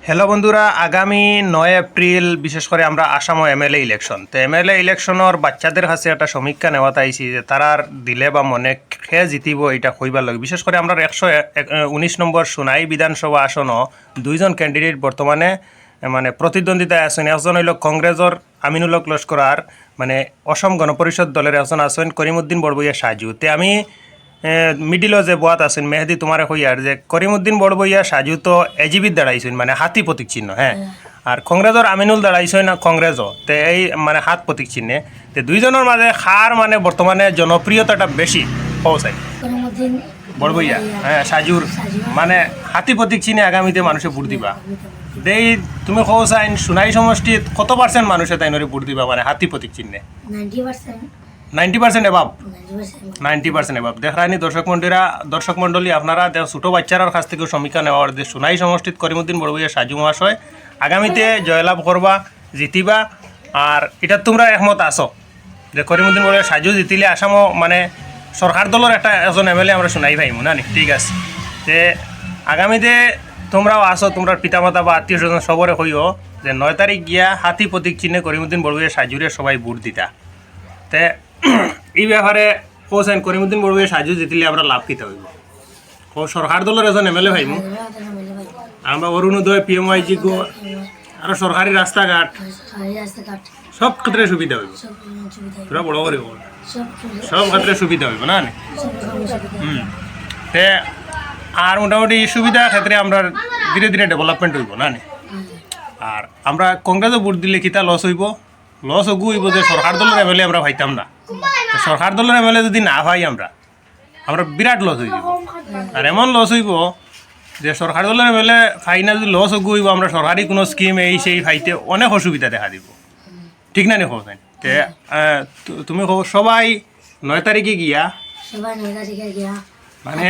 Hello বন্ধুরা, আগামী 9 April বিশেষ করে আমরা আসাম এমএলএ ইলেকশন। তো এমএলএ ইলেকশনের বাচ্চাদের কাছে একটা সমীক্ষা নেওয়া তাইছি যে তারার দিলে বা মনে খেয়ে জিতিব এটা কইবার লাগে। বিশেষ করে আমরা 119 নম্বর সোনাই বিধানসভা আসনও দুইজন ক্যান্ডিডেট বর্তমানে মানে প্রতিদ্বন্দ্বিতায় আছেন। একজন হইল কংগ্রেসের আমিনুল হক লস্কর আর মানে অসম গণপরিষদ দলের একজন আছেন করিমউদ্দিন বড়বইয়া সাজু। তে আমি মিডিলও যে বোয়াত আছেন মেহেদি তোমার হইয়ার যে করিমউদ্দিন বড়বইয়া সাজু তো এজিবির দাঁড়াইছেন মানে হাতি প্রতীক চিহ্ন, হ্যাঁ। আর কংগ্রেসের আমিনুল দাঁড়াইছেন না কংগ্রেসও তে এই মানে হাত প্রতীক চিহ্নে। তে দুইজনের মাঝে খার মানে বর্তমানে জনপ্রিয়তাটা বেশি পৌঁছায় বড়বইয়া, হ্যাঁ সাজুর মানে হাতি প্রতীক চিহ্নে আগামীতে মানুষে ভোট দিবা। দেই তুমি কৌসাইন সোনাই সমষ্টিত কত পার্সেন্ট মানুষে তাই নরে ভোট দিবা মানে হাতি প্রতীক চিহ্নে? 90% এভাব, 90% এভাব। দেখরানি দর্শক মণ্ডলী আপনারা ছোটো বাচ্চারার কাছ থেকে সমীক্ষা নেওয়ার যে সোনাই সমষ্টিত করিমউদ্দিন বড়বইয়া সাজু মহাশয় আগামীতে জয়লাভ করবা, জিতিবা। আর এটা তোমরা একমত আছো যে করিমউদ্দিন বড়বইয়া সাজু জিতিলে আসামও মানে সরকার দলের একজন এমএলএ আমরা সোনাই ভাইমু না নি? ঠিক আছে। তে আগামীতে তোমরাও আসো, তোমরা পিতামাতা বা আত্মীয় স্বজন সবরে কইও যে 9 তারিখ গিয়া হাতি প্রতীক চিহ্নে করিমউদ্দিন বড়বইয়া সাজুরে সবাই ভোট দিতা। তে এই ব্যাপারে কোসেন করিমউদ্দিন বড়বইয়া সাজু জিতিলে আমরা লাভ কিতে হইব? সরকার দলের এজন এমএলএ ভাইমু আমরা অরুণোদয় পিএমওয়াইজি গো আর সরকারি রাস্তাঘাট সব ক্ষেত্রে সুবিধা হইব, পুরা বড় করে সব ক্ষেত্রে সুবিধা হইব না? তে আর মোটামুটি সুবিধা ক্ষেত্রে আমরা ধীরে ধীরে ডেভেলপমেন্ট হইব না? আর আমরা কংগ্রেসও ভোট দিলে কিতা লস হইব? লস হইব যে সরকার দলের এমএলএ আমরা পাইতাম না। সরকার দলের এমএলএ যদি না পাই আমরা বিরাট লস হয়ে যাব। আর এমন লস হইব যে সরকার দলের এমএলএ পাই না, যদি লস হইব আমরা সরকারি কোনো স্কিম এই সেই পাইতে অনেক অসুবিধা দেখা দিব। ঠিক না নি খোঁজেন? তে তুমি সবাই 9 তারিখে গিয়া মানে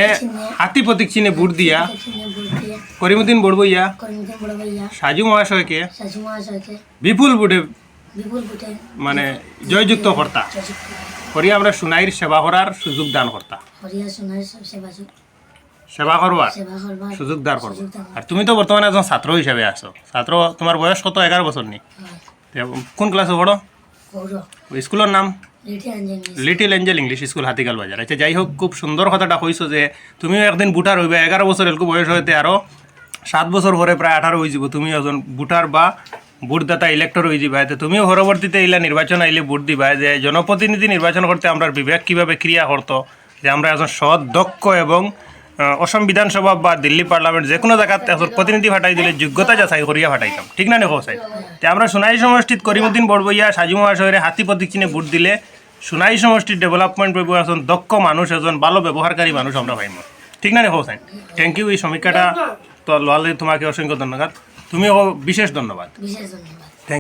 হাতি প্রতীক চিহ্নে ভোট দিয়া করিমউদ্দিন বড়বইয়া সাজু মহাশয়কে বিপুল ভোটে মানে জয়যুক্ত কর্তা করিয়া আমরা সোনাইর সেবা করার সুযোগ দান কর্তা, সেবা করবার সুযোগ দান করবো। আর তুমি তো বর্তমানে একজন ছাত্র হিসাবে আছো। ছাত্র, তোমার বয়স কত? 11 বছর নি? কোন ক্লাসে পড়ো? স্কুলের নাম লিটিল এঞ্জেল ইংলিশ স্কুল, হাতিগাল বাজার। আচ্ছা, যাই হোক, খুব সুন্দর কথাটা কইছো যে তুমিও একদিন ভোটার হইবে। 11 বছর এরকম বয়স হইতে আরও 7 বছর পরে প্রায় 18 হয়ে যাব তুমি একজন ভোটার বা ভোটদাতা ইলেক্টর হয়ে যাবা। এতে তুমিও পরবর্তীতে এইলা নির্বাচন আইলে ভোট দিবা যে জনপ্রতিনিধি নির্বাচন করতে আমরা বিবেক কীভাবে ক্রিয়া করতো, যে আমরা একজন সৎ, দক্ষ এবং অসম বিধানসভা বা দিল্লি পার্লামেন্ট যে কোনো জায়গাত একজন প্রতিনিধি ফাটাই দিলে যোগ্যতা যাচাই করিয়া ফাটাইতাম। ঠিক না? নেখো চাই তে আমরা সোনাই সমষ্টিত করিমউদ্দিন বড়বইয়া সাজু মহাশয়ের হাতি প্রতীক চিহ্নে ভোট দিলে সোনাই সমষ্টির ডেভেলপমেন্ট পাইব, একজন দক্ষ মানুষ, একজন ভালো ব্যবহারকারী মানুষ আমরা পাইব। ঠিক না? নেখো চাই। Thank you. এই সমীক্ষাটা তো লোয়ালে তোমাকে অসংখ্য ধন্যবাদ। তুমিও বিশেষ ধন্যবাদ।